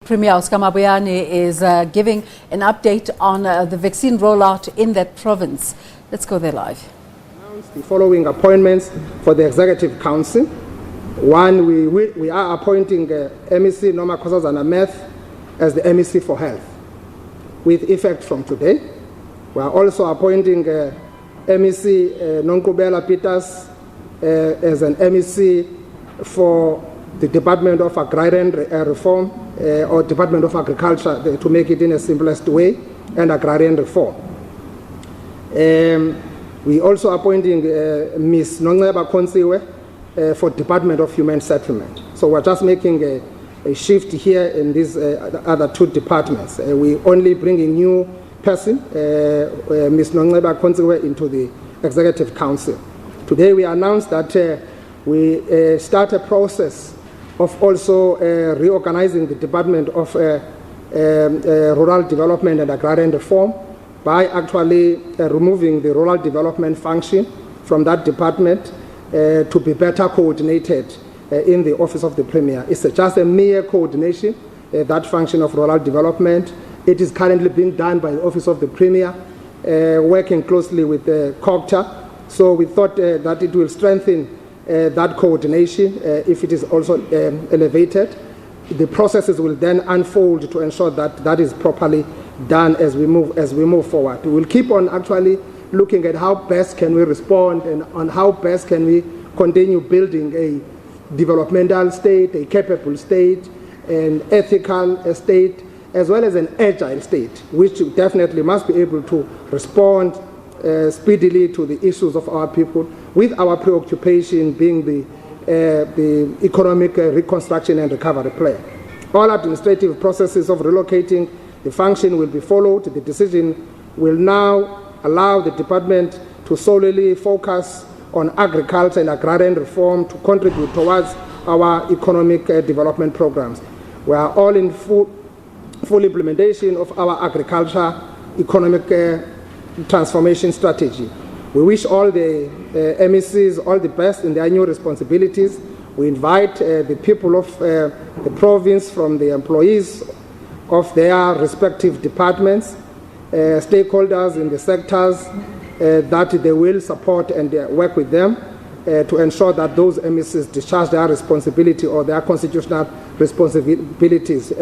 Premier Oscar Mabuyane is giving an update on the vaccine rollout in that province. Let's go there live. The following appointments for the Executive Council. One, we are appointing MEC Noma Khosazana Meth as the MEC for Health with effect from today. We are also appointing MEC Nonkubela Peters as an MEC for the Department of Agrarian Reform or Department of Agriculture, to make it in the simplest way, and Agrarian Reform. We also appointing Ms. Nongeba Konsiwe for Department of Human Settlement. So we're just making a shift here in these other two departments. We only bring a new person, Ms. Nongeba Konsiwe, into the Executive Council. Today we announced that we start a process of also reorganizing the Department of Rural Development and Agrarian Reform by actually removing the rural development function from that department to be better coordinated in the Office of the Premier. It's just a mere coordination, that function of rural development. It is currently being done by the Office of the Premier, working closely with COGTA. So we thought that it will strengthen that coordination if it is also elevated. The processes will then unfold to ensure that that is properly done as we move forward. We will keep on actually looking at how best can we respond and on how best can we continue building a developmental state, a capable state, an ethical state, as well as an agile state, which definitely must be able to respond speedily to the issues of our people, with our preoccupation being the economic reconstruction and recovery plan. All administrative processes of relocating the function will be followed. The decision will now allow the department to solely focus on agriculture and agrarian reform to contribute towards our economic development programs. We are all in full implementation of our agriculture economic transformation strategy. We wish all the MECs all the best in their new responsibilities. We invite the people of the province, from the employees of their respective departments, stakeholders in the sectors, that they will support and work with them to ensure that those MECs discharge their responsibility or their constitutional responsibilities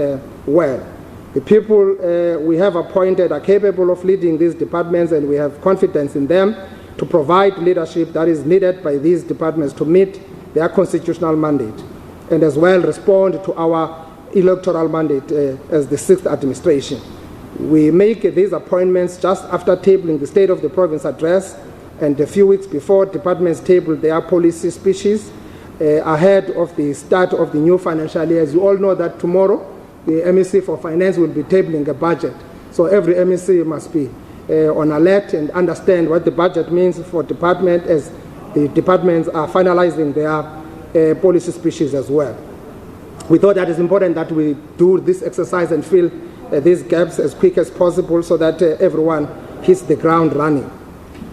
well. The people we have appointed are capable of leading these departments, and we have confidence in them to provide leadership that is needed by these departments to meet their constitutional mandate and as well respond to our electoral mandate as the sixth administration. We make these appointments just after tabling the State of the Province address and a few weeks before departments table their policy speeches ahead of the start of the new financial year. As you all know that tomorrow the MEC for Finance will be tabling a budget. So every MEC must be on alert and understand what the budget means for department as the departments are finalizing their policy speeches as well. We thought that it's important that we do this exercise and fill these gaps as quick as possible so that everyone hits the ground running.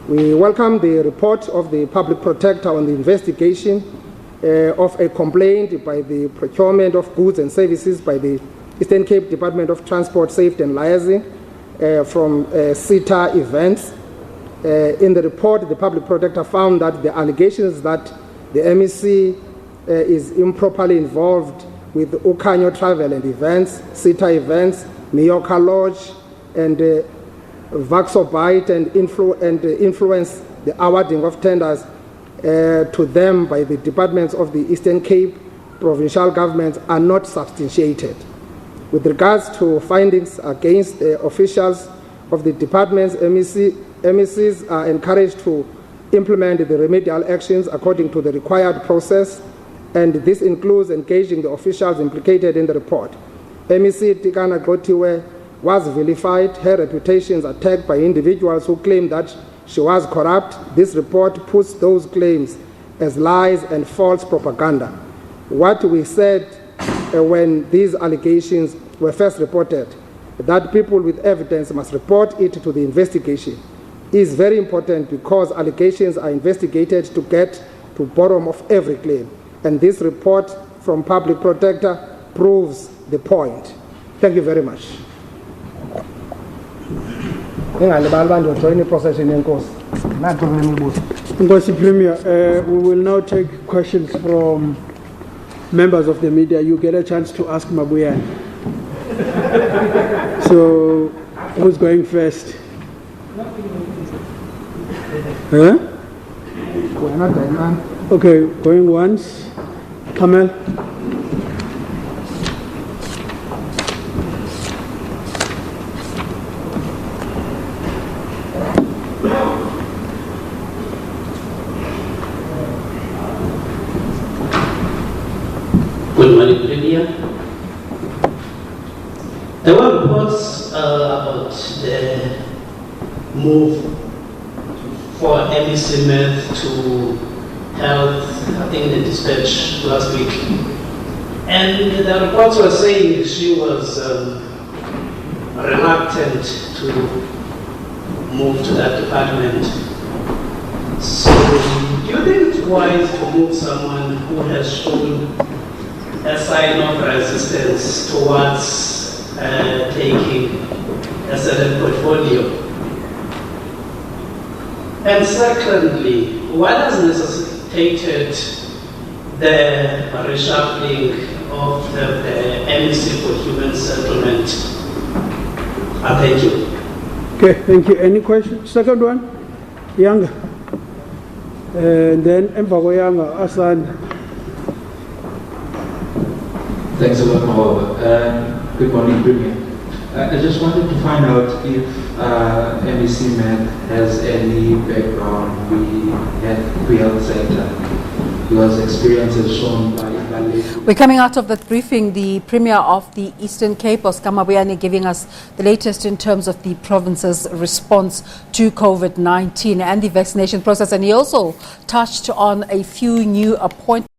We welcome the report of the Public Protector on the investigation of a complaint by the procurement of goods and services by the Eastern Cape Department of Transport, Safety and Liaising from CETA events. In the report, the Public Protector found that the allegations that the MEC is improperly involved with Ukanyo Travel and Events, CETA events, Mioka Lodge, and Vaxobite and influence the awarding of tenders to them by the departments of the Eastern Cape provincial governments are not substantiated. With regards to findings against the officials of the departments, MECs are encouraged to implement the remedial actions according to the required process, and this includes engaging the officials implicated in the report. MEC Tikana Gotiwe was vilified, her reputation is attacked by individuals who claim that she was corrupt. This report puts those claims as lies and false propaganda. What we said when these allegations were first reported, that people with evidence must report it to the investigation, is very important because allegations are investigated to get to the bottom of every claim. And this report from Public Protector proves the point. Thank you very much. Mr. Premier, we will now take questions from members of the media. You get a chance to ask Mabuyane. So, who's going first? Huh? Okay, going once. Kamel. Good morning, Premier. There were reports about the move for SABC Med to health, I think the dispatch last week. And the reports were saying she was reluctant to move to that department. So, do you think it's wise to move someone who has shown a sign of resistance towards taking a certain portfolio? And secondly, what has necessitated the reshuffling of the MEC for Human Settlement? Thank you. Okay, thank you. Any questions? Second one? Younger. And then Mvago Younger, Asan. Thanks a lot, Mahova. Good morning, Premier. I just wanted to find out if MEC Med has any background at the health sector, because experience has shown by We're coming out of that briefing, the Premier of the Eastern Cape, Oscar Mabuyane, giving us the latest in terms of the province's response to COVID-19 and the vaccination process. And he also touched on a few new appointments.